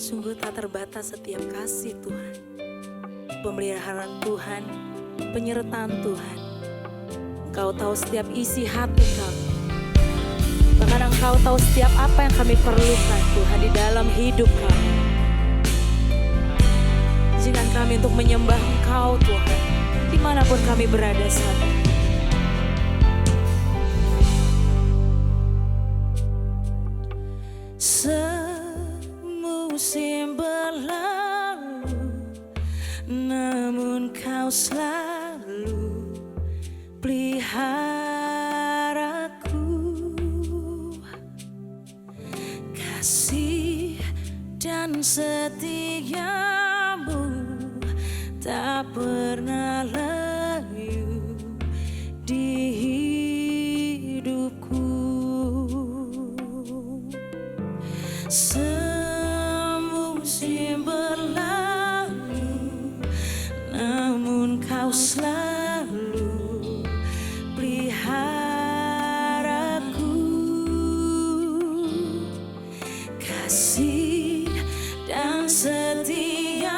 Sungguh tak terbatas setiap kasih Tuhan, pemeliharaan Tuhan, penyertaan Tuhan. Engkau tahu setiap isi hati kami. Bahkan Engkau tahu setiap apa yang kami perlukan Tuhan di dalam hidup kami. Izinkan kami untuk menyembah Engkau Tuhan, dimanapun kami berada saat ini. Semusim berlalu, namun Kau selalu peliharaku. Kasih dan setiamu tak pernah layu di hidupku. Semusim berlalu, namun Kau selalu peliharaku. Kasih dan setiamu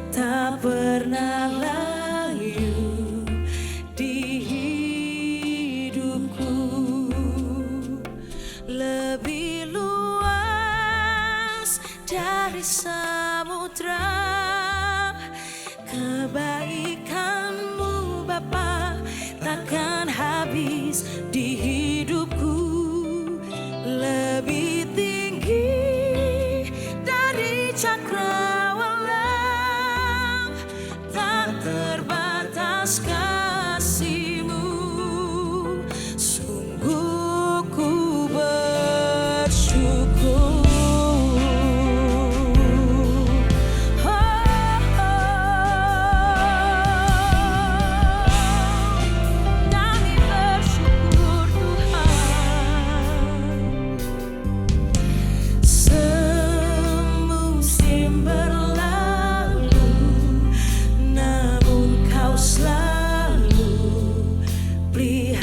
tak pernah layu di hidupku. Lebih luas dari samudra, kebaikan-Mu Bapa takkan habis di hidupku. Lebih tinggi dari cakrawala, tak terbatas kasih-Mu. Sungguh ku bersyukur. Kami bersyukur Tuhan. Semusim berlalu, namun Kau selalu peliharaku.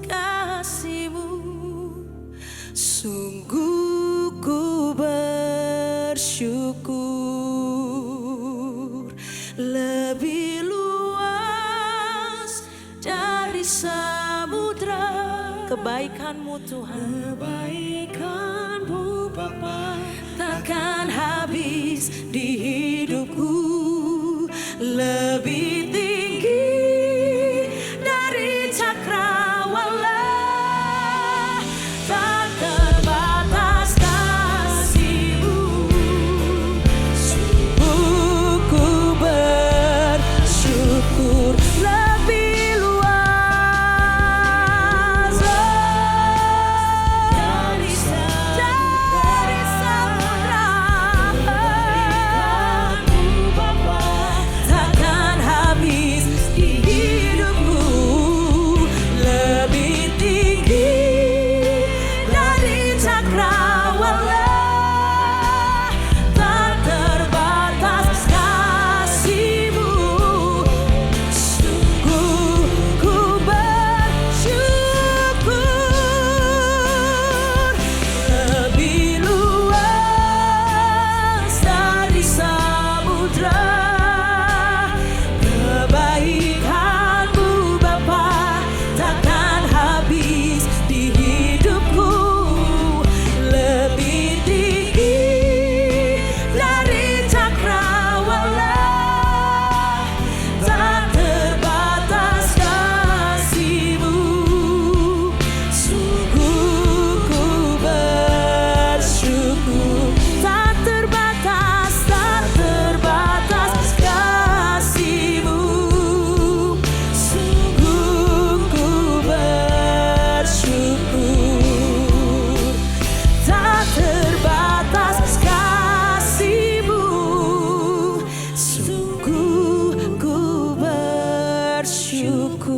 kasih-Mu. Sungguh ku bersyukur, lebih luas dari samudra kebaikan-Mu Tuhan. Kebaikan-Mu Bapa takkan habis di hidupku, lebih tinggi dari cakrawala. Tak terbatas kasih-Mu. Sungguh ku bersyukur, lebih luas dari samudra. Kebaikan-Mu Bapa takkan habis di hidupku, lebih tinggi dari cakrawala. Tak terbatas kasih-Mu. Sungguh ku bersyukur, lebih luas dari samudra. Kebaikan-Mu Bapa takkan habis di hidupku, lebih tinggi dari cakrawala. Tak terbatas kasih-Mu. Sungguh ku bersyukur, tak terbatas kasih-Mu. Sungguh ku bersyukur, tak terbatas kasih-Mu. Sungguh ku bersyukur.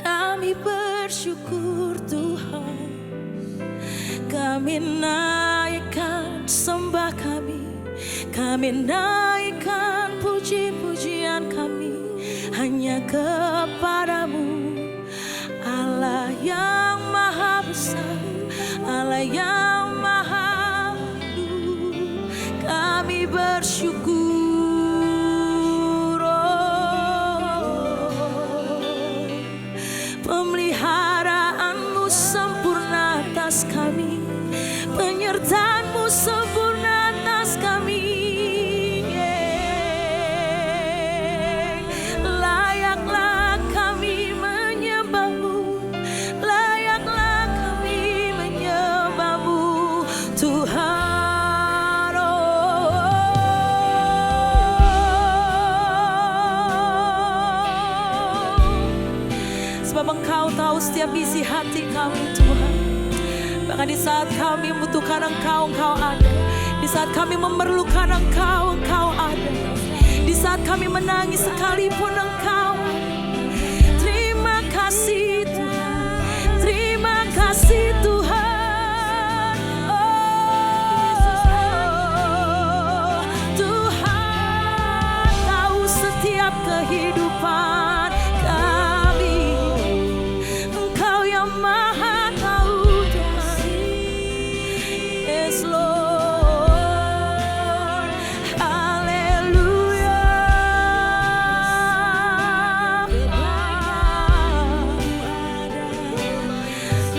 Kami bersyukur Tuhan, kami naikkan sembah kami naikkan puji-pujian kami hanya kepada-Mu, Allah yang maha besar, Allah yang maha agung. Kami bersyukur, pemeliharaanmu sempurna atas kami, penyertaan-Mu sempurna atas kami. Layaklah kami menyembah-Mu, layaklah kami menyembah-Mu Tuhan. Sebab Engkau tahu setiap isi hati kami Tuhan. Bahkan di saat kami membutuhkan Engkau, Engkau ada. Di saat kami memerlukan Engkau, Engkau ada. Di saat kami menangis sekalipun Engkau ada. Terima kasih Tuhan, terima kasih Tuhan. Oh, Tuhan tahu setiap kehidupan kami. Engkau yang maha tahu Tuhan. Yes Lord, haleluya.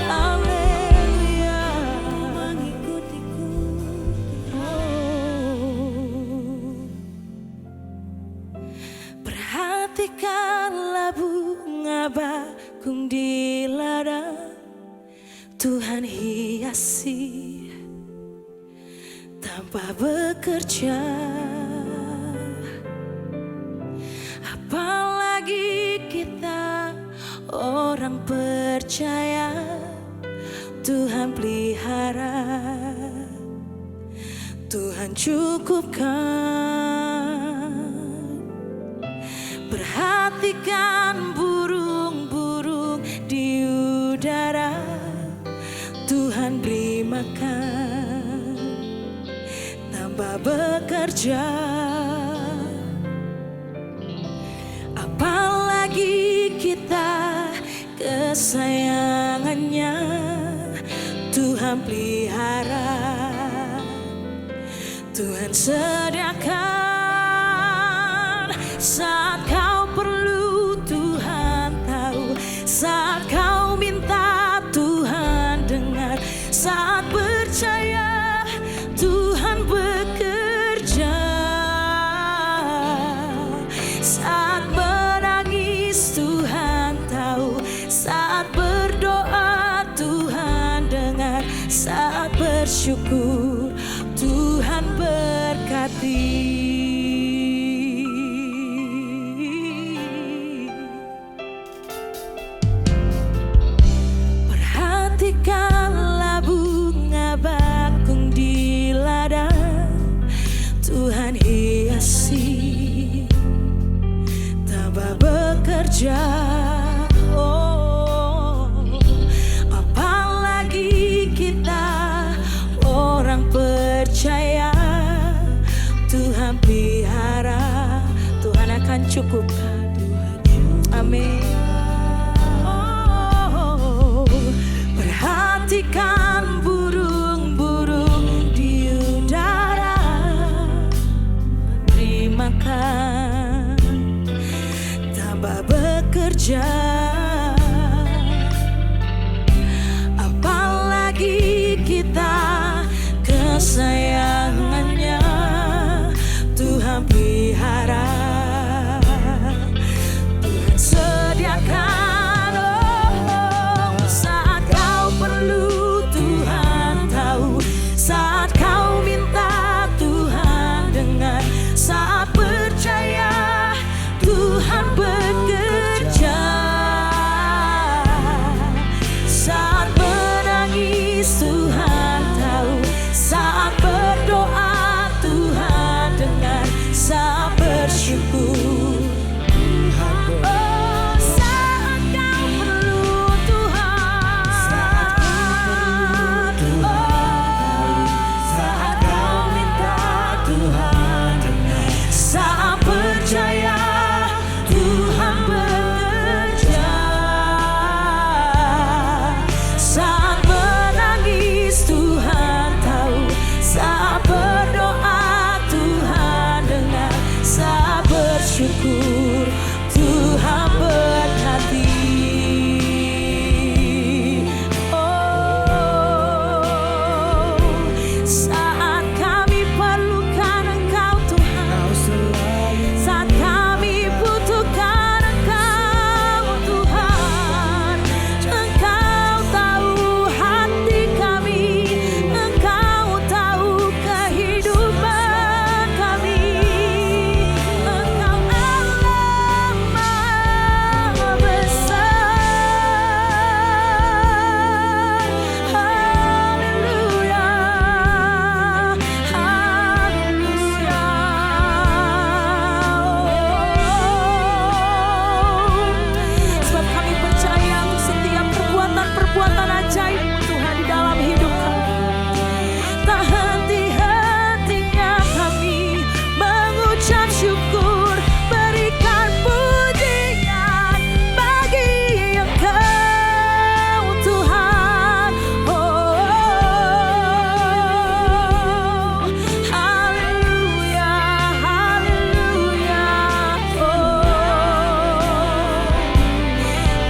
Haleluya, mengikutiku. Perhatikanlah bunga bakung di ladang, Tuhan hiasi tanpa bekerja. Apalagi kita orang percaya, Tuhan pelihara, Tuhan cukupkan. Perhatikan burung-burung di udara, Tuhan beri makan tanpa bekerja. kesayangannya Tuhan pelihara. Tuhan sediakan saat kau perlu, Tuhan tahu saat kau minta, Tuhan dengar. Saat percaya Tuhan bekerja, saat menangis Tuhan tahu, saat berdoa Tuhan dengar, saat bersyukur Tuhan berkati. Perhatikanlah bunga bakung di ladang, Tuhan hiasi tanpa bekerja. Apalagi kita orang percaya, Tuhan pelihara, Tuhan akan cukupkan. Amin. Perhatikan burung-burung di udara, beri makan tanpa bekerja. Apalagi kita kesayangannya, Tuhan pelihara. Tuhan sediakan saat kau perlu, Tuhan tahu saat kau minta, Tuhan dengar. Saat percaya Tuhan bekerja, saat menangis Tuhan tahu, saat berdoa Tuhan dengar, saat bersyukur saat kau perlu, Tuhan. Saat kau minta, Tuhan dengar. Saat percaya Tuhan bekerja, saat menangis Tuhan tahu, saat berdoa Tuhan dengar, saat bersyukur Tuhan berkati. Oh, saat kami perlukan Engkau Tuhan, saat kami butuhkan Engkau Tuhan, Engkau tahu hati kami, Engkau tahu kehidupan kami. Engkau Allah Maha Besar. Haleluya, haleluya. Sebab kami percaya untuk setiap perbuatan-perbuatan ajaib Tuhan di dalam hidup kami. Tak henti-hentinya kami mengucap syukur, berikan pujian bagi Engkau Tuhan. Oh, haleluya, haleluya.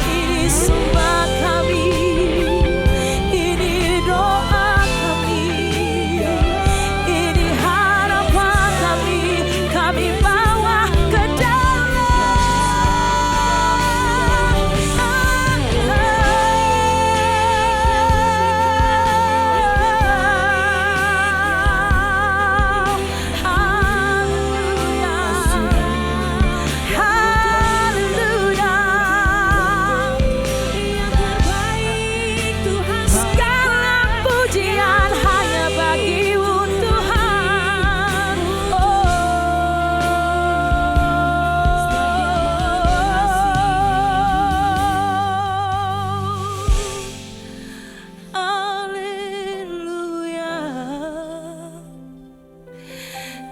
Ini sembah kami, ini doa kami, ini harapan kami bawa ke dalam haleluya, haleluya. Yang terbaik Tuhan, segala pujian hanya bagi-Mu Tuhan. Haleluya.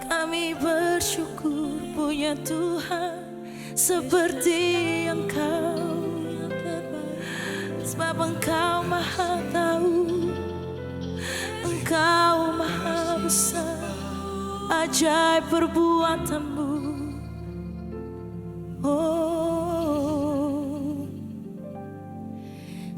Kami bersyukur punya Tuhan seperti Engkau. sebab Engkau Maha Tahu, Engkau Maha Besar, ajaib perbuatan-Mu. Oh,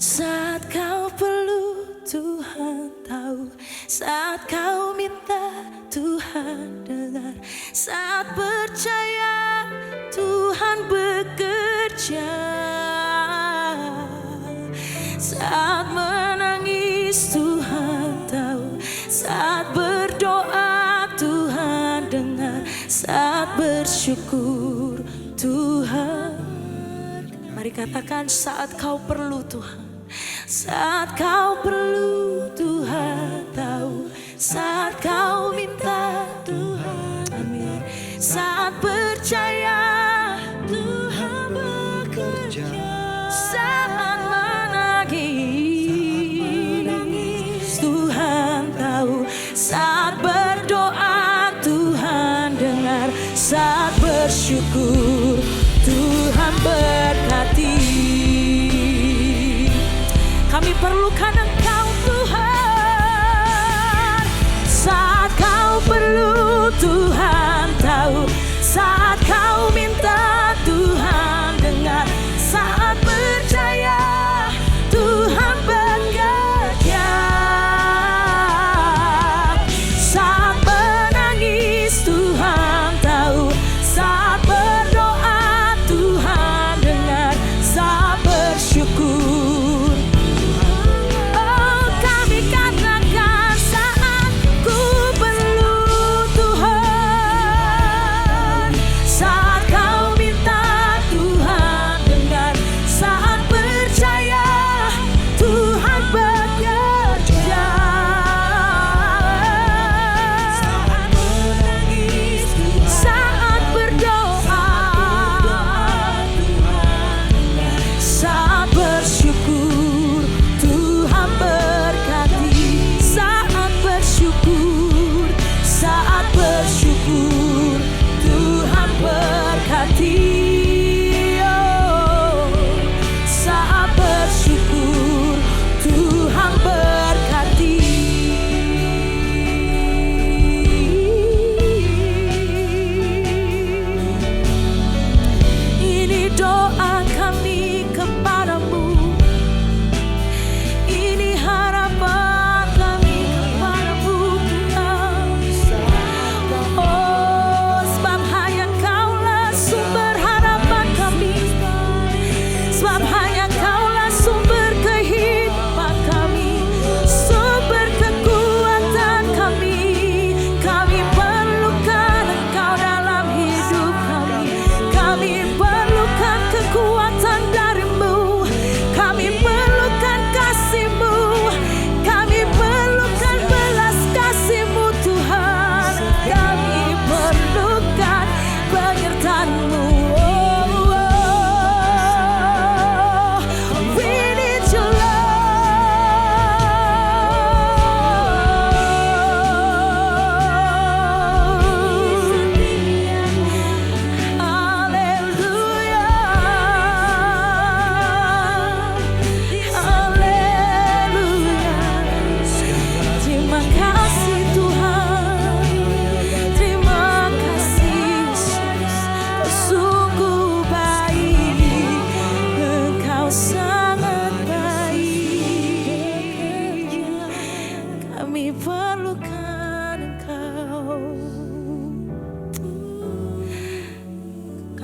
saat Kau perlu Tuhan tahu, saat Kau minta Tuhan dengar, saat percaya Tuhan bekerja, saat menangis Tuhan tahu, saat berdoa Tuhan dengar, saat bersyukur Tuhan. Mari katakan, saat Kau perlu Tuhan, saat Kau perlu Tuhan tahu, saat Kau minta Tuhan, amin, saat percaya Tuhan bekerja, saat menangis Tuhan tahu, saat berdoa Tuhan dengar, saat bersyukur Tuhan berkati. Kami perlukan Engkau Tuhan, saat Kau perlu Tuhan tahu, saat Kau minta Tuhan dengar, saat percaya Tuhan bekerja, saat menangis Tuhan tahu, saat berdoa Tuhan dengar, saat bersyukur.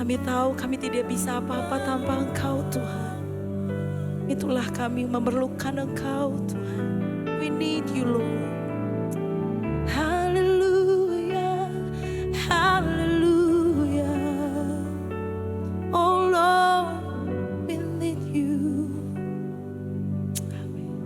Kami tahu kami tidak bisa apa-apa tanpa Engkau Tuhan. Itulah kami memerlukan Engkau Tuhan. We need you Lord. Hallelujah, hallelujah. Oh Lord, we need you. Amen.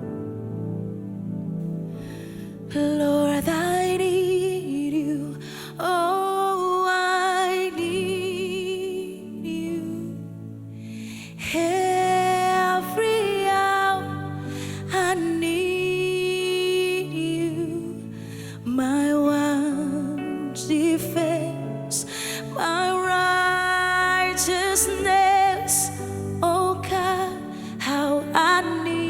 Lord, I need you. Oh, I need you. Every hour I need you. My one defense, my righteousness. Oh God, how I need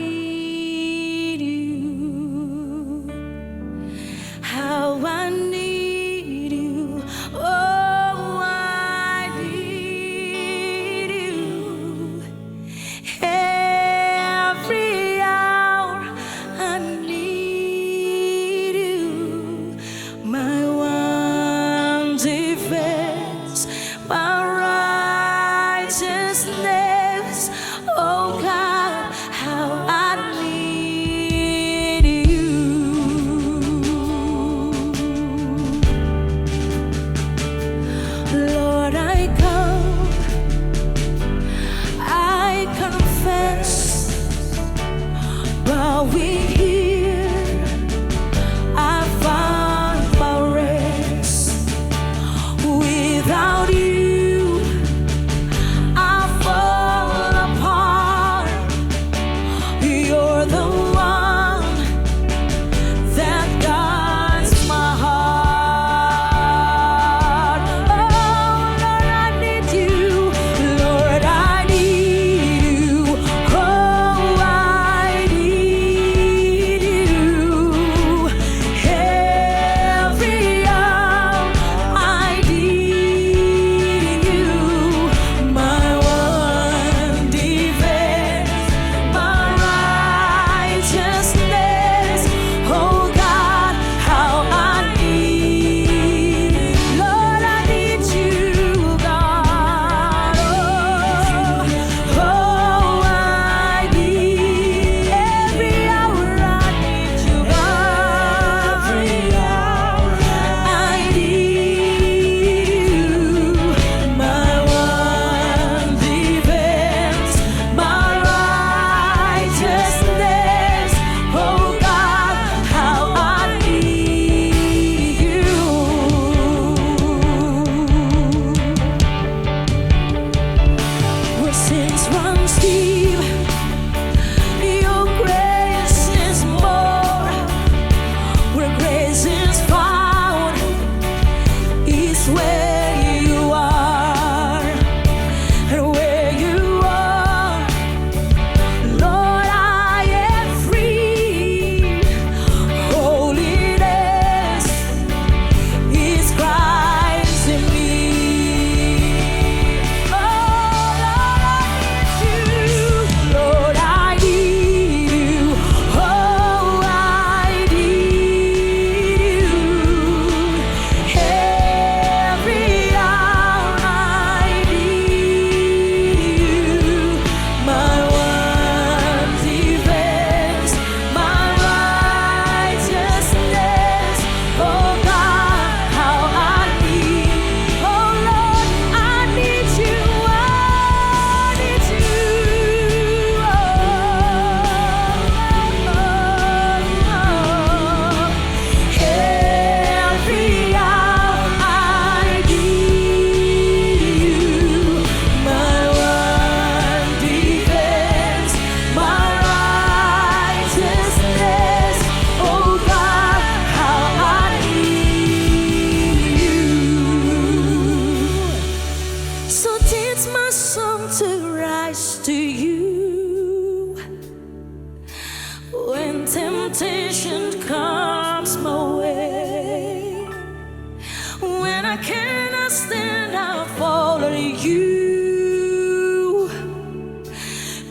you.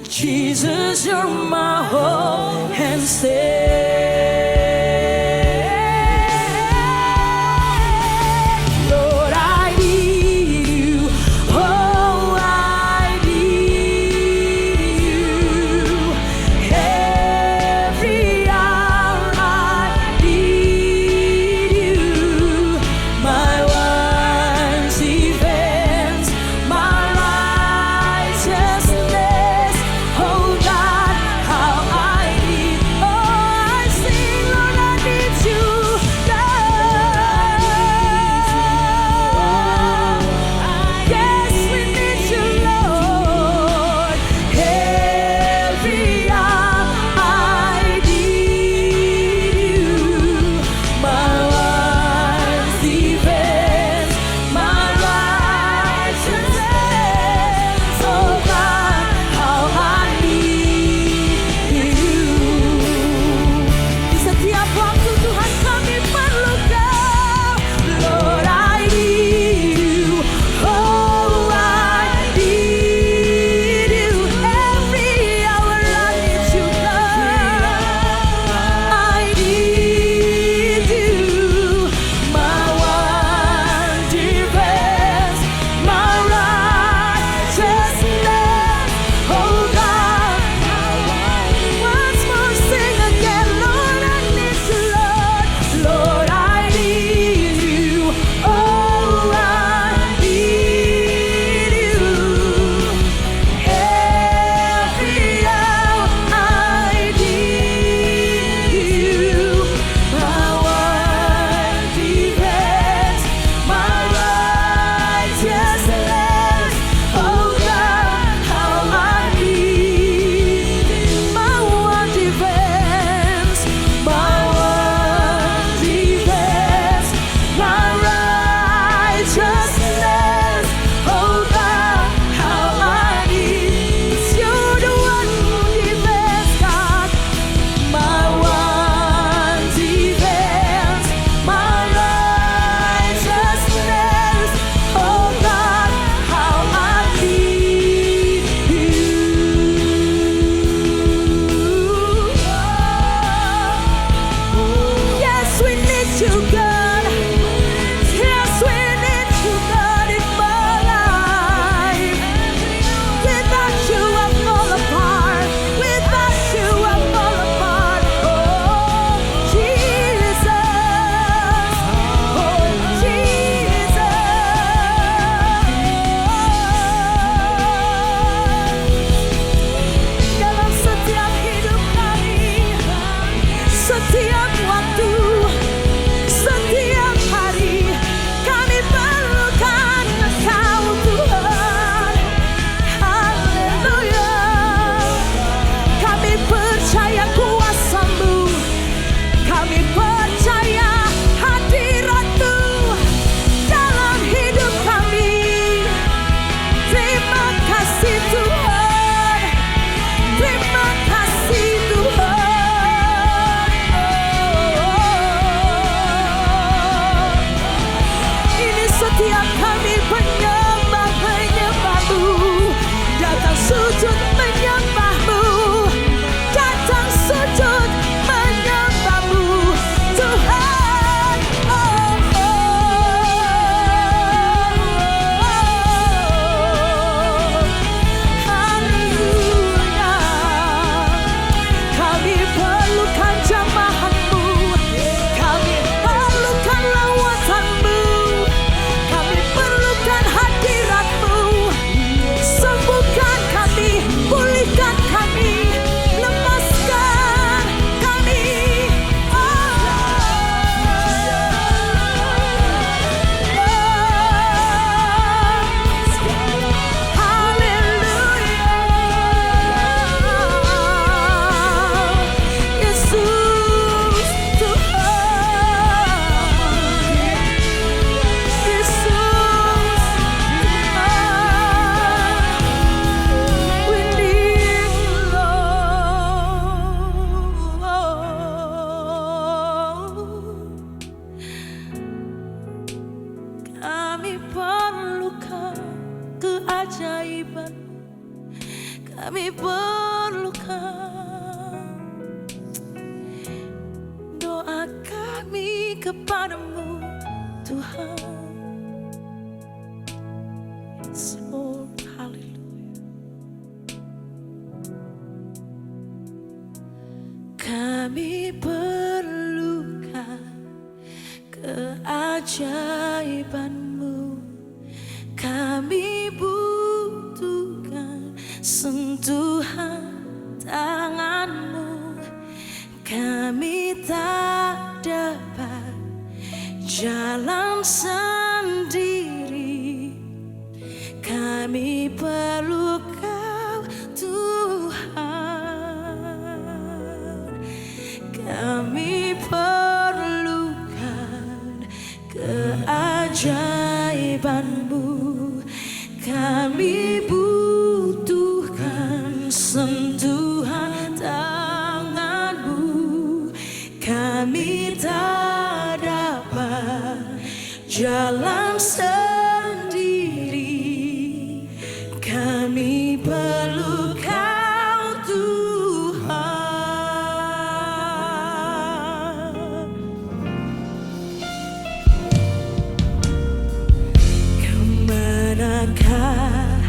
Jesus, you're my hope and stay. Lord, I need you. Oh, I need you. Every hour I need you. My once defense, my righteousness. Oh God, how I need, oh, keajaiban-Mu kami perlukan. Doa kami kepadamu Tuhan. Yes, Lord, haleluya. Kami perlukan keajaiban-Mu. Kami butuhkan sentuhan tangan-Mu. Kami tak dapat jalan sendiri. Kami perlu Kau Tuhan. Kami perlukan keajaiban-Mu. Kami butuhkan sentuhan tangan-Mu. Kami tak dapat jalan sendiri. Kami perlu Kau Tuhan. Kemanakah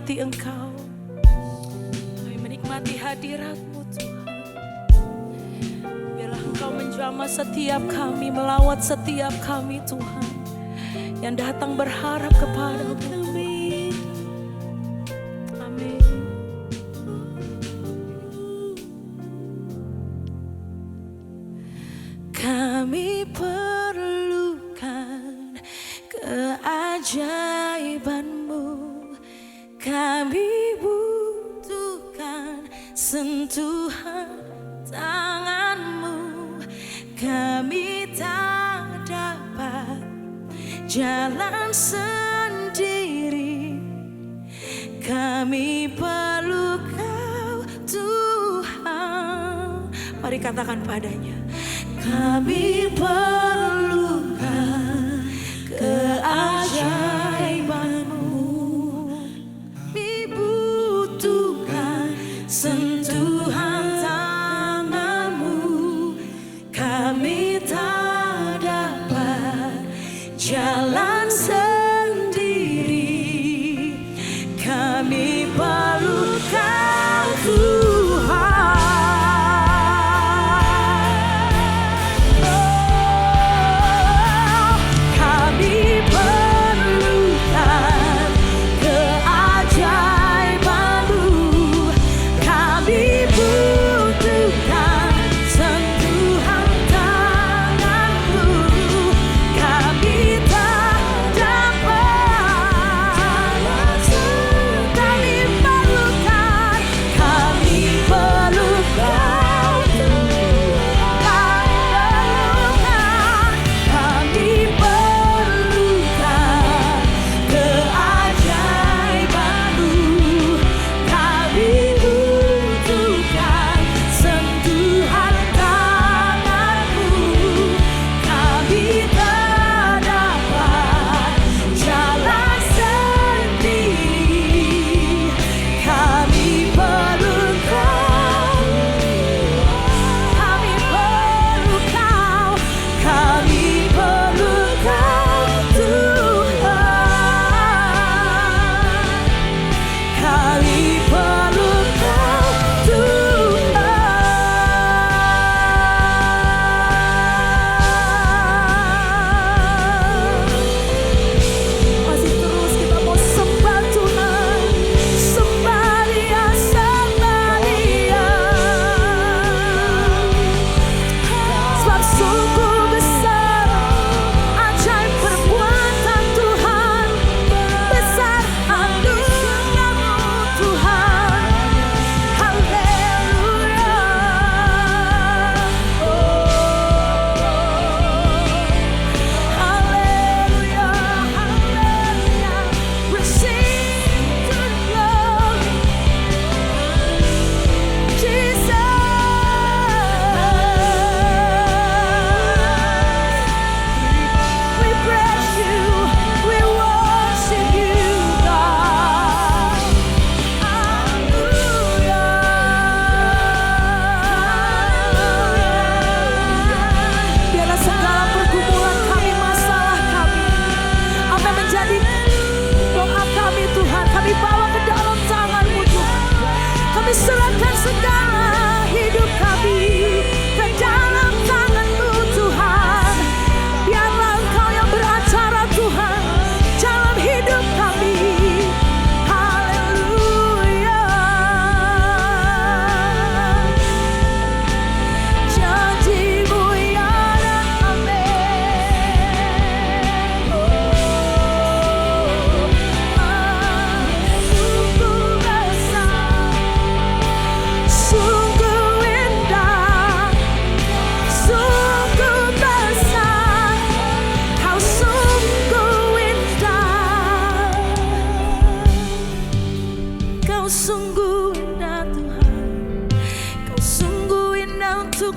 menikmati Engkau. Kami menikmati hadirat-Mu Tuhan. Biarlah Engkau menjamah setiap kami, melawat setiap kami Tuhan, yang datang berharap kepada-Mu. Amin. Kami perlukan keajaiban-Mu, kami butuhkan sentuhan tangan-Mu, kami tak dapat jalan sendiri, kami perlu Kau Tuhan. Mari katakan padanya, kami perlukan keajaiban-Mu, kami butuhkan sentuhan tangan-Mu, kami tak dapat jalan sendiri, kami perlu Kau Tuhan.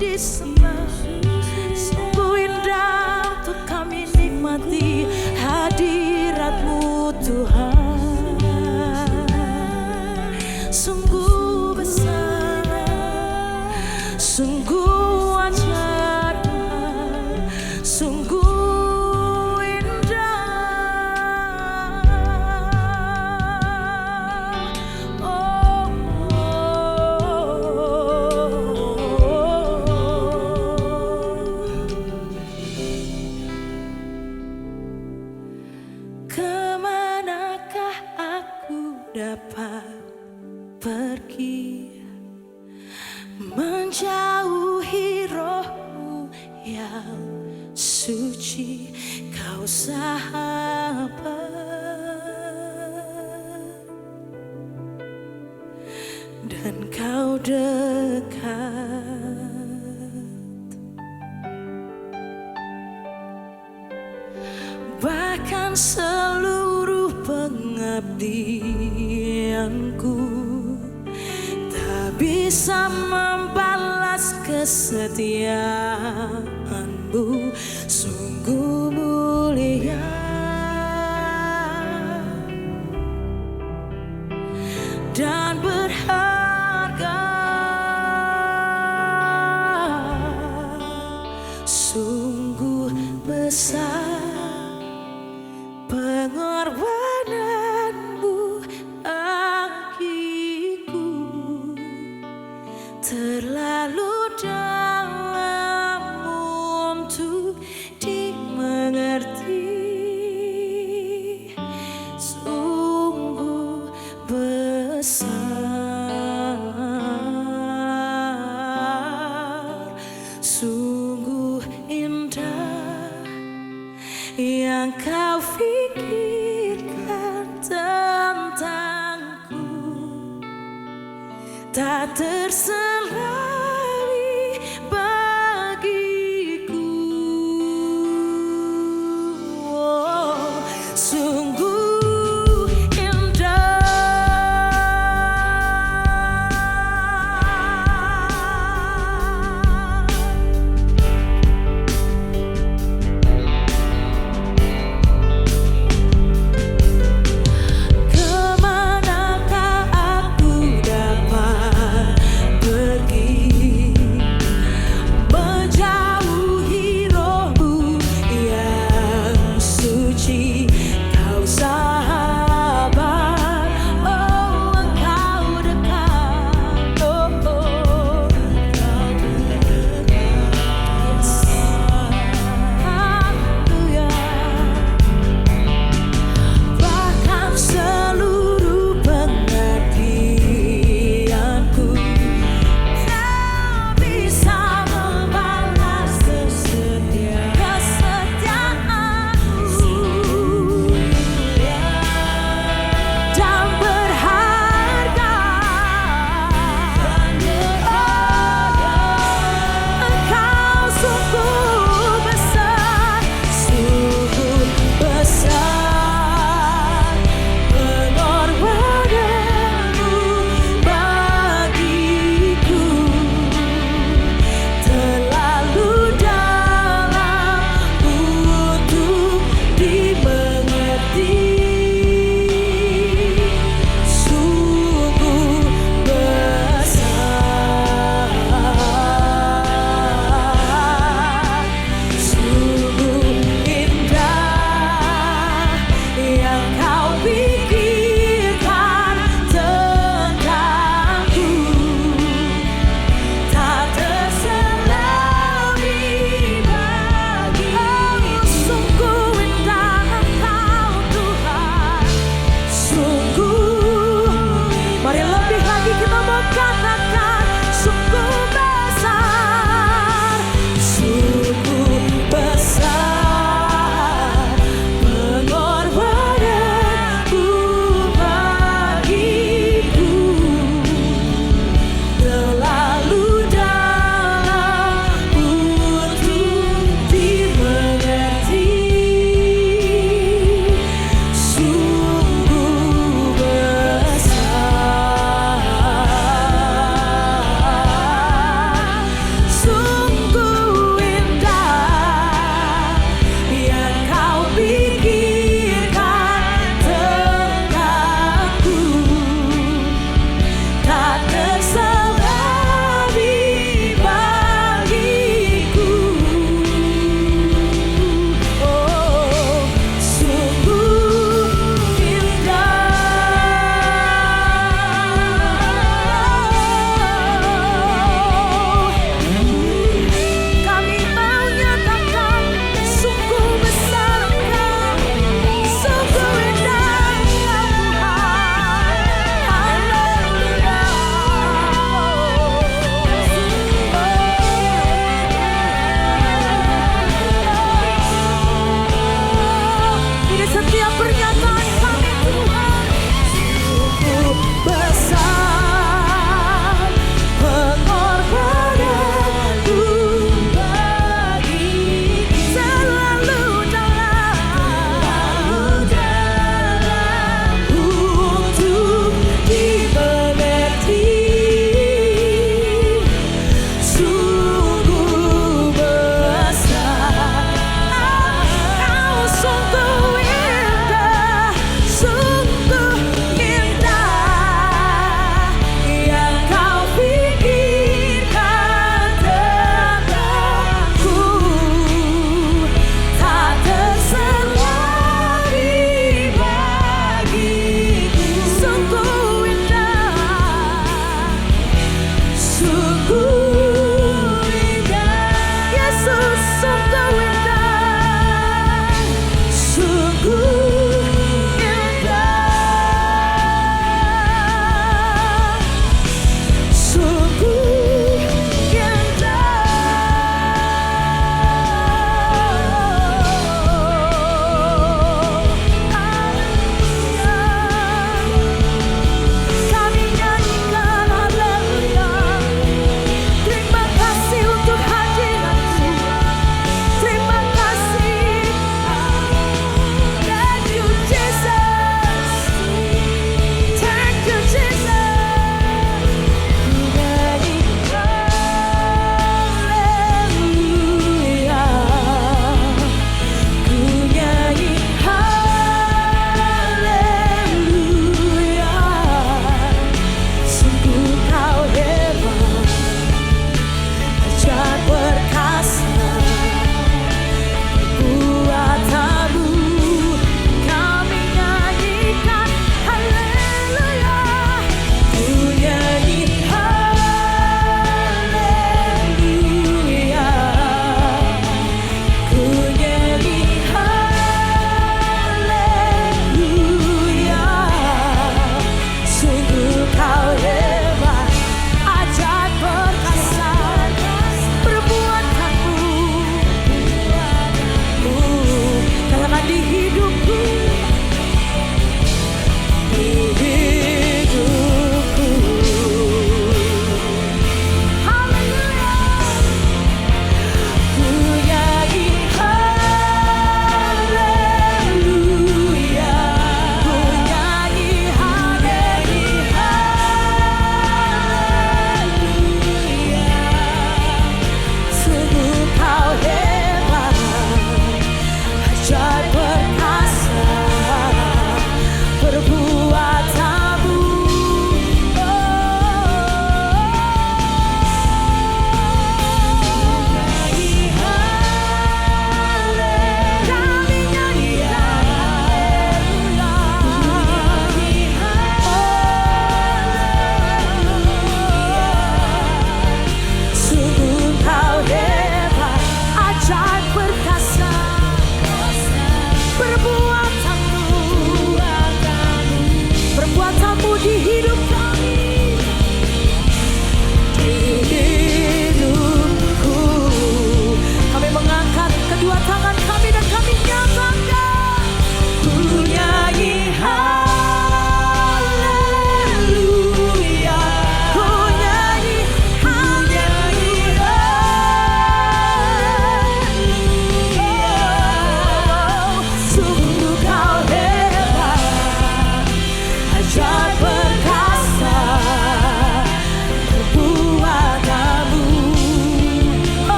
disembah, sungguh indah untuk kami nikmati hadirat-Mu Tuhan. Sungguh besar, sungguh ajaib Tuhan, sungguh indah. dapat pergi menjauhi rohmu yang suci, kau sahabat, dan kau dekat. Bahkan seluruh pengabdianku tak bisa membalas kesetiaanmu, sungguh mulia dan berharga, sungguh besar pengorbananmu bagiku, terlalu dalam untuk dimengerti, sungguh besar, sungguh indah yang kau pikirkan tentangku, tak terselali bagiku. Oh, sungguh indah. Kemanakah aku dapat pergi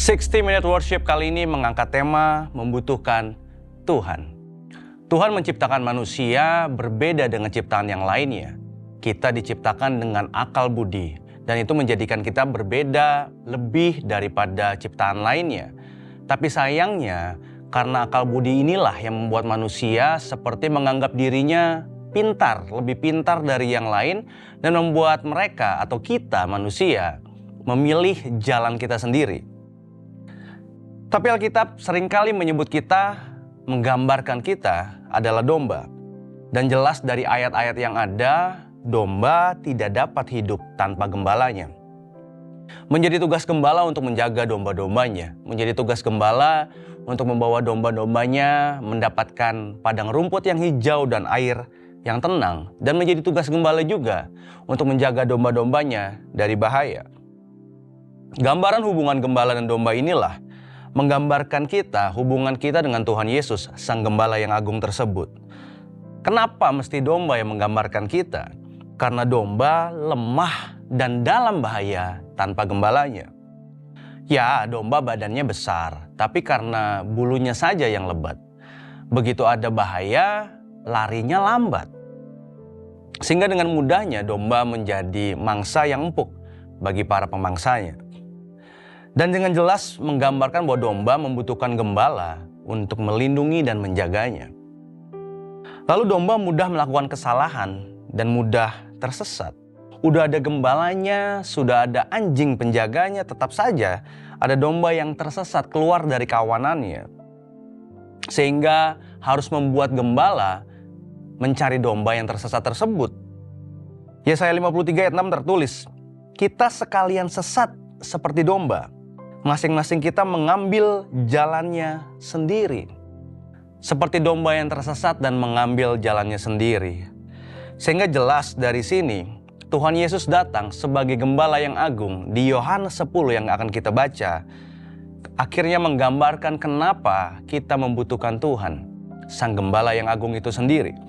60 Minute Worship kali ini mengangkat tema membutuhkan Tuhan. Tuhan menciptakan manusia berbeda dengan ciptaan yang lainnya. Kita diciptakan dengan akal budi, dan itu menjadikan kita berbeda lebih daripada ciptaan lainnya. Tapi sayangnya, karena akal budi inilah yang membuat manusia seperti menganggap dirinya pintar, lebih pintar dari yang lain, dan membuat mereka atau kita manusia memilih jalan kita sendiri. Tapi Alkitab seringkali menyebut kita, menggambarkan kita adalah domba. Dan jelas dari ayat-ayat yang ada, domba tidak dapat hidup tanpa gembalanya. Menjadi tugas gembala untuk menjaga domba-dombanya. Menjadi tugas gembala untuk membawa domba-dombanya mendapatkan padang rumput yang hijau dan air yang tenang. Dan menjadi tugas gembala juga untuk menjaga domba-dombanya dari bahaya. Gambaran hubungan gembala dan domba inilah menggambarkan kita, hubungan kita dengan Tuhan Yesus, Sang Gembala yang agung tersebut. Kenapa mesti domba yang menggambarkan kita? Karena domba lemah dan dalam bahaya tanpa gembalanya. Ya, domba badannya besar, tapi karena bulunya saja yang lebat. Begitu ada bahaya, larinya lambat. Sehingga dengan mudahnya domba menjadi mangsa yang empuk bagi para pemangsanya. Dan dengan jelas menggambarkan bahwa domba membutuhkan gembala untuk melindungi dan menjaganya. Lalu domba mudah melakukan kesalahan dan mudah tersesat. Udah ada gembalanya, sudah ada anjing penjaganya, tetap saja ada domba yang tersesat keluar dari kawanannya. Sehingga harus membuat gembala mencari domba yang tersesat tersebut. Yesaya 53 ayat 6 tertulis, kita sekalian sesat seperti domba. Masing-masing kita mengambil jalannya sendiri. Seperti domba yang tersesat dan mengambil jalannya sendiri. Sehingga jelas dari sini, Tuhan Yesus datang sebagai gembala yang agung di Yohanes 10 yang akan kita baca. Akhirnya menggambarkan kenapa kita membutuhkan Tuhan, Sang Gembala yang agung itu sendiri.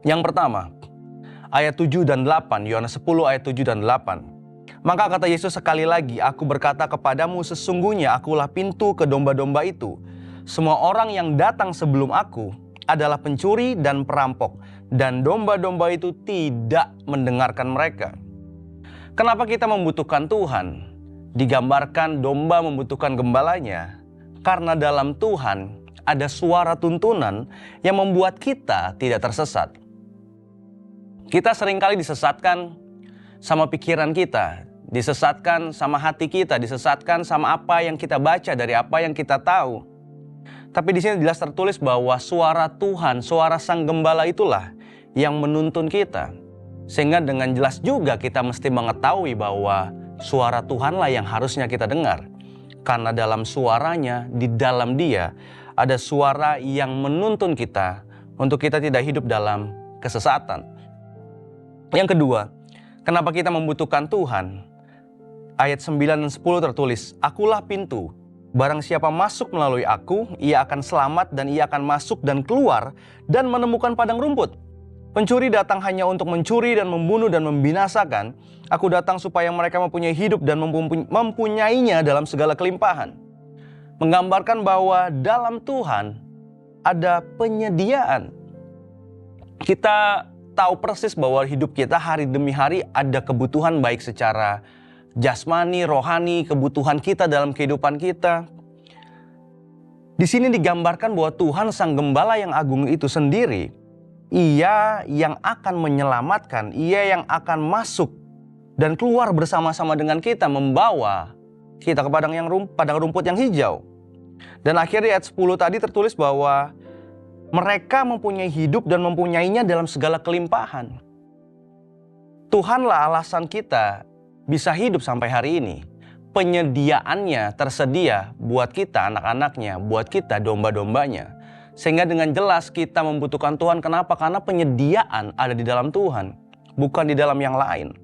Yang pertama, ayat 7 dan 8, Yohanes 10 ayat 7 dan 8. Maka kata Yesus sekali lagi, aku berkata kepadamu sesungguhnya akulah pintu ke domba-domba itu. Semua orang yang datang sebelum aku adalah pencuri dan perampok, dan domba-domba itu tidak mendengarkan mereka. Kenapa kita membutuhkan Tuhan? Digambarkan domba membutuhkan gembalanya, karena dalam Tuhan ada suara tuntunan yang membuat kita tidak tersesat. Kita seringkali disesatkan sama pikiran kita, disesatkan sama hati kita, disesatkan sama apa yang kita baca dari apa yang kita tahu. Tapi di sini jelas tertulis bahwa suara Tuhan, suara Sang Gembala itulah yang menuntun kita. Sehingga dengan jelas juga kita mesti mengetahui bahwa suara Tuhanlah yang harusnya kita dengar. Karena dalam suaranya, di dalam Dia, ada suara yang menuntun kita untuk kita tidak hidup dalam kesesatan. Yang kedua, kenapa kita membutuhkan Tuhan? Ayat 9 dan 10 tertulis, akulah pintu. Barang siapa masuk melalui aku, ia akan selamat dan ia akan masuk dan keluar dan menemukan padang rumput. Pencuri datang hanya untuk mencuri dan membunuh dan membinasakan. Aku datang supaya mereka mempunyai hidup dan mempunyainya dalam segala kelimpahan. Menggambarkan bahwa dalam Tuhan ada penyediaan. Kita tahu persis bahwa hidup kita hari demi hari ada kebutuhan baik secara jasmani, rohani, kebutuhan kita dalam kehidupan kita. Di sini digambarkan bahwa Tuhan Sang Gembala yang agung itu sendiri, Ia yang akan menyelamatkan, Ia yang akan masuk dan keluar bersama-sama dengan kita, membawa kita ke padang rumput yang hijau. Dan akhirnya ayat 10 tadi tertulis bahwa mereka mempunyai hidup dan mempunyainya dalam segala kelimpahan. Tuhanlah alasan kita bisa hidup sampai hari ini. Penyediaannya tersedia buat kita, anak-anaknya, buat kita, domba-dombanya. Sehingga dengan jelas kita membutuhkan Tuhan. Kenapa? Karena penyediaan ada di dalam Tuhan, bukan di dalam yang lain.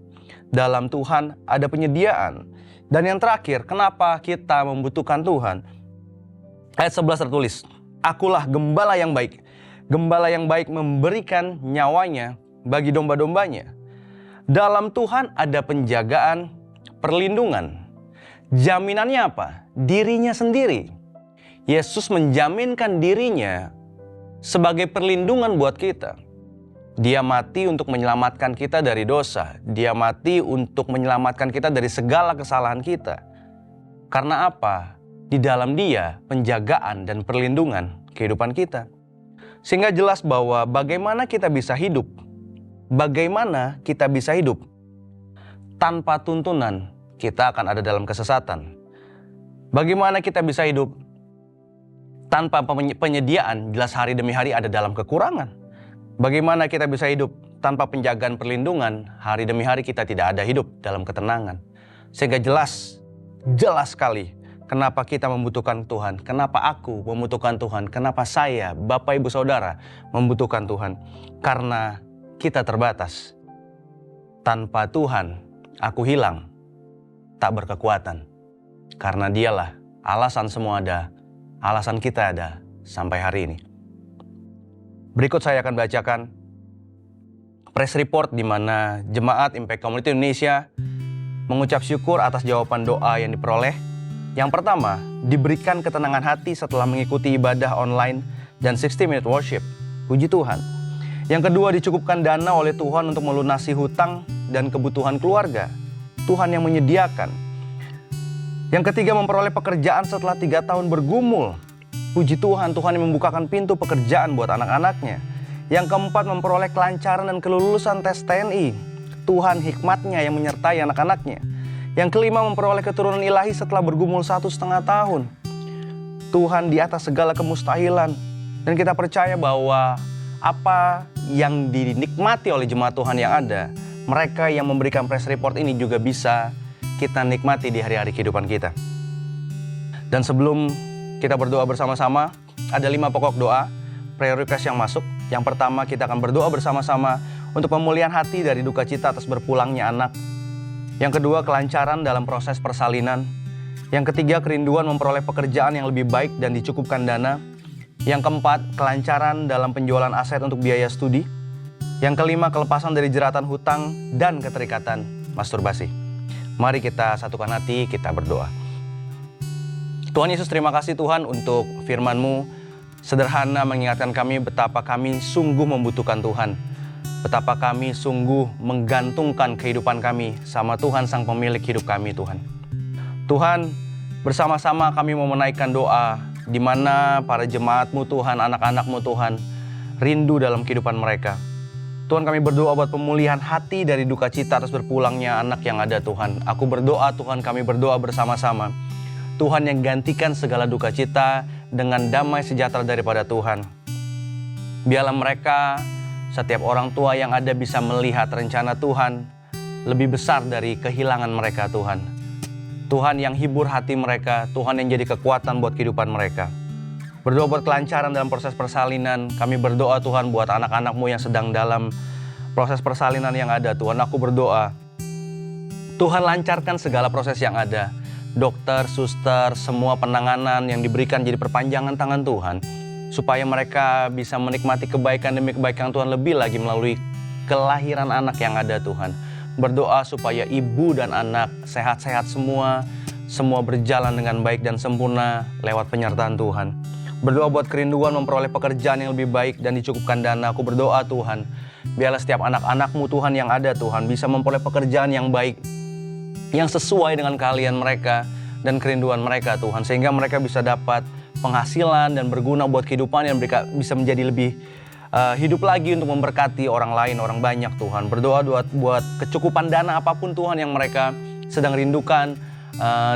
Dalam Tuhan ada penyediaan. Dan yang terakhir, kenapa kita membutuhkan Tuhan? Ayat 11 tertulis, akulah gembala yang baik. Gembala yang baik memberikan nyawanya bagi domba-dombanya. Dalam Tuhan ada penjagaan, perlindungan. Jaminannya apa? Dirinya sendiri. Yesus menjaminkan dirinya sebagai perlindungan buat kita. Dia mati untuk menyelamatkan kita dari dosa. Dia mati untuk menyelamatkan kita dari segala kesalahan kita. Karena apa? Di dalam Dia penjagaan dan perlindungan kehidupan kita. Sehingga jelas bahwa bagaimana kita bisa hidup. Bagaimana kita bisa hidup tanpa tuntunan, kita akan ada dalam kesesatan. Bagaimana kita bisa hidup tanpa penyediaan, jelas hari demi hari ada dalam kekurangan. Bagaimana kita bisa hidup tanpa penjagaan perlindungan, hari demi hari kita tidak ada hidup dalam ketenangan. Sehingga jelas sekali kenapa kita membutuhkan Tuhan, kenapa aku membutuhkan Tuhan, kenapa saya, Bapak Ibu Saudara membutuhkan Tuhan. Karena kita terbatas. Tanpa Tuhan, aku hilang, tak berkekuatan. Karena Dialah alasan semua ada, alasan kita ada sampai hari ini. Berikut saya akan bacakan press report di mana Jemaat Impact Community Indonesia mengucap syukur atas jawaban doa yang diperoleh. Yang pertama, diberikan ketenangan hati setelah mengikuti ibadah online dan 60 minute worship. Puji Tuhan. Yang kedua, dicukupkan dana oleh Tuhan untuk melunasi hutang dan kebutuhan keluarga. Tuhan yang menyediakan. Yang ketiga, memperoleh pekerjaan setelah 3 tahun bergumul. Puji Tuhan, Tuhan yang membukakan pintu pekerjaan buat anak-anaknya. Yang keempat, memperoleh kelancaran dan kelulusan tes TNI. Tuhan hikmatnya yang menyertai anak-anaknya. Yang kelima, memperoleh keturunan ilahi setelah bergumul 1,5 tahun. Tuhan di atas segala kemustahilan. Dan kita percaya bahwa apa yang dinikmati oleh jemaat Tuhan yang ada, mereka yang memberikan press report ini juga bisa kita nikmati di hari-hari kehidupan kita. Dan sebelum kita berdoa bersama-sama, ada 5 pokok doa, prayer request yang masuk. Yang pertama, kita akan berdoa bersama-sama untuk pemulihan hati dari duka cita atas berpulangnya anak. Yang kedua, kelancaran dalam proses persalinan. Yang ketiga, kerinduan memperoleh pekerjaan yang lebih baik dan dicukupkan dana. Yang keempat, kelancaran dalam penjualan aset untuk biaya studi. Yang kelima, kelepasan dari jeratan hutang dan keterikatan masturbasi. Mari kita satukan hati, kita berdoa. Tuhan Yesus, terima kasih Tuhan untuk firman-Mu. Sederhana mengingatkan kami betapa kami sungguh membutuhkan Tuhan. Betapa kami sungguh menggantungkan kehidupan kami sama Tuhan Sang Pemilik hidup kami Tuhan. Tuhan, bersama-sama kami mau menaikkan doa di mana para jemaat-Mu Tuhan, anak-anak-Mu Tuhan, rindu dalam kehidupan mereka. Tuhan, kami berdoa buat pemulihan hati dari duka cita atas berpulangnya anak yang ada Tuhan. Aku berdoa Tuhan, kami berdoa bersama-sama. Tuhan yang gantikan segala duka cita dengan damai sejahtera daripada Tuhan. Biarlah mereka, setiap orang tua yang ada bisa melihat rencana Tuhan lebih besar dari kehilangan mereka Tuhan. Tuhan yang hibur hati mereka, Tuhan yang jadi kekuatan buat kehidupan mereka. Berdoa buat kelancaran dalam proses persalinan. Kami berdoa Tuhan buat anak-anak-Mu yang sedang dalam proses persalinan yang ada Tuhan. Aku berdoa, Tuhan lancarkan segala proses yang ada. Dokter, suster, semua penanganan yang diberikan jadi perpanjangan tangan Tuhan. Supaya mereka bisa menikmati kebaikan demi kebaikan Tuhan lebih lagi melalui kelahiran anak yang ada Tuhan. Berdoa supaya ibu dan anak sehat-sehat semua berjalan dengan baik dan sempurna lewat penyertaan Tuhan. Berdoa buat kerinduan memperoleh pekerjaan yang lebih baik dan dicukupkan dana. Aku berdoa Tuhan, biarlah setiap anak-anak-Mu Tuhan yang ada Tuhan bisa memperoleh pekerjaan yang baik, yang sesuai dengan keahlian mereka dan kerinduan mereka Tuhan. Sehingga mereka bisa dapat penghasilan dan berguna buat kehidupan yang mereka bisa menjadi lebih hidup lagi untuk memberkati orang lain, orang banyak Tuhan. Berdoa buat kecukupan dana apapun Tuhan yang mereka sedang rindukan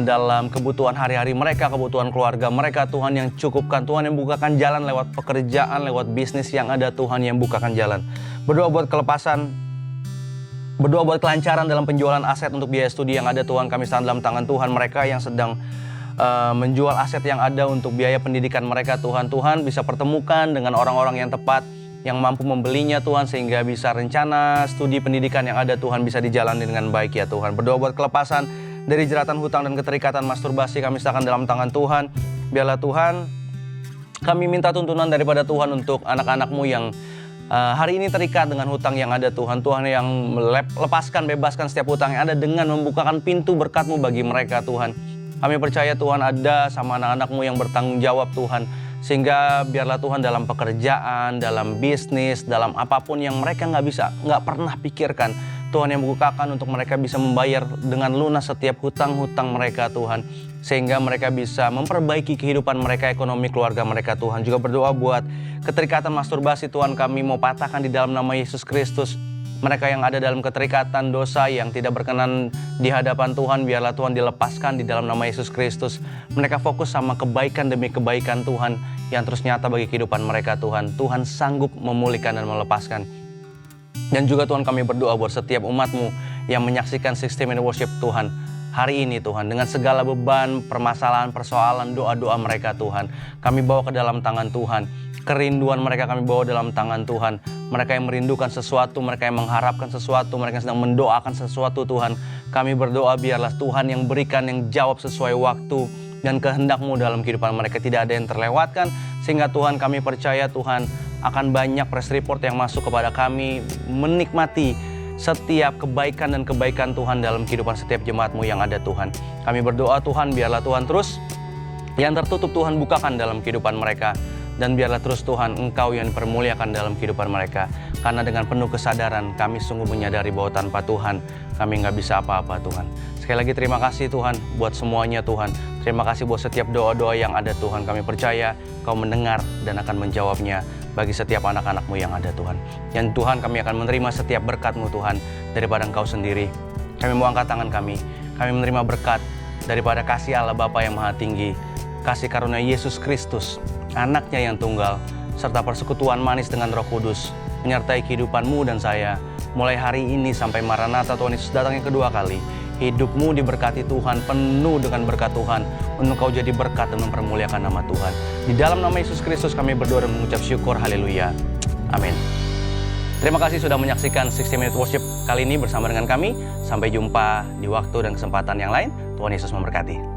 dalam kebutuhan hari-hari mereka, kebutuhan keluarga mereka Tuhan yang cukupkan. Tuhan yang bukakan jalan lewat pekerjaan, lewat bisnis yang ada Tuhan yang bukakan jalan. Berdoa buat kelepasan, berdoa buat kelancaran dalam penjualan aset untuk biaya studi yang ada Tuhan. Kami serahkan dalam tangan Tuhan mereka yang sedang menjual aset yang ada untuk biaya pendidikan mereka Tuhan. Tuhan bisa pertemukan dengan orang-orang yang tepat yang mampu membelinya Tuhan, sehingga bisa rencana studi pendidikan yang ada Tuhan bisa dijalani dengan baik ya Tuhan. Berdoa buat kelepasan dari jeratan hutang dan keterikatan masturbasi kami serahkan dalam tangan Tuhan. Biarlah Tuhan, kami minta tuntunan daripada Tuhan untuk anak-anak-Mu yang hari ini terikat dengan hutang yang ada Tuhan. Tuhan yang lepaskan, bebaskan setiap hutang yang ada dengan membukakan pintu berkat-Mu bagi mereka Tuhan. Kami percaya Tuhan ada sama anak-anak-Mu yang bertanggung jawab Tuhan. Sehingga biarlah Tuhan dalam pekerjaan, dalam bisnis, dalam apapun yang mereka nggak pernah pikirkan, Tuhan yang bukakan untuk mereka bisa membayar dengan lunas setiap hutang-hutang mereka Tuhan. Sehingga mereka bisa memperbaiki kehidupan mereka, ekonomi keluarga mereka Tuhan. Juga berdoa buat keterikatan masturbasi Tuhan, kami mau patahkan di dalam nama Yesus Kristus. Mereka yang ada dalam keterikatan dosa yang tidak berkenan di hadapan Tuhan, biarlah Tuhan dilepaskan di dalam nama Yesus Kristus. Mereka fokus sama kebaikan demi kebaikan Tuhan yang terus nyata bagi kehidupan mereka Tuhan. Tuhan sanggup memulihkan dan melepaskan. Dan juga Tuhan kami berdoa buat setiap umat-Mu yang menyaksikan 60 Minute Worship Tuhan. Hari ini Tuhan, dengan segala beban, permasalahan, persoalan, doa-doa mereka Tuhan, kami bawa ke dalam tangan Tuhan. Kerinduan mereka kami bawa dalam tangan Tuhan. Mereka yang merindukan sesuatu, mereka yang mengharapkan sesuatu, mereka yang sedang mendoakan sesuatu Tuhan. Kami berdoa biarlah Tuhan yang berikan, yang jawab sesuai waktu dan kehendak-Mu dalam kehidupan mereka. Tidak ada yang terlewatkan, sehingga Tuhan kami percaya Tuhan akan banyak press report yang masuk kepada kami, menikmati setiap kebaikan dan kebaikan Tuhan dalam kehidupan setiap jemaat-Mu yang ada Tuhan. Kami berdoa Tuhan biarlah Tuhan terus yang tertutup Tuhan bukakan dalam kehidupan mereka. Dan biarlah terus Tuhan Engkau yang dipermuliakan dalam kehidupan mereka. Karena dengan penuh kesadaran kami sungguh menyadari bahwa tanpa Tuhan kami nggak bisa apa-apa Tuhan. Sekali lagi terima kasih Tuhan buat semuanya Tuhan. Terima kasih buat setiap doa-doa yang ada Tuhan. Kami percaya Kau mendengar dan akan menjawabnya bagi setiap anak-anak-Mu yang ada Tuhan. Dan Tuhan kami akan menerima setiap berkat-Mu Tuhan daripada Engkau sendiri. Kami mau angkat tangan kami menerima berkat daripada kasih Allah Bapa yang Maha Tinggi, kasih karunia Yesus Kristus, Anaknya yang tunggal, serta persekutuan manis dengan Roh Kudus, menyertai kehidupan-Mu dan saya, mulai hari ini sampai Maranatha Tuhan Yesus datang yang kedua kali. Hidup-Mu diberkati Tuhan, penuh dengan berkat Tuhan, untuk Kau jadi berkat dan mempermuliakan nama Tuhan. Di dalam nama Yesus Kristus kami berdoa dan mengucap syukur, haleluya, amin. Terima kasih sudah menyaksikan 60 Minute Worship kali ini bersama dengan kami. Sampai jumpa di waktu dan kesempatan yang lain. Tuhan Yesus memberkati.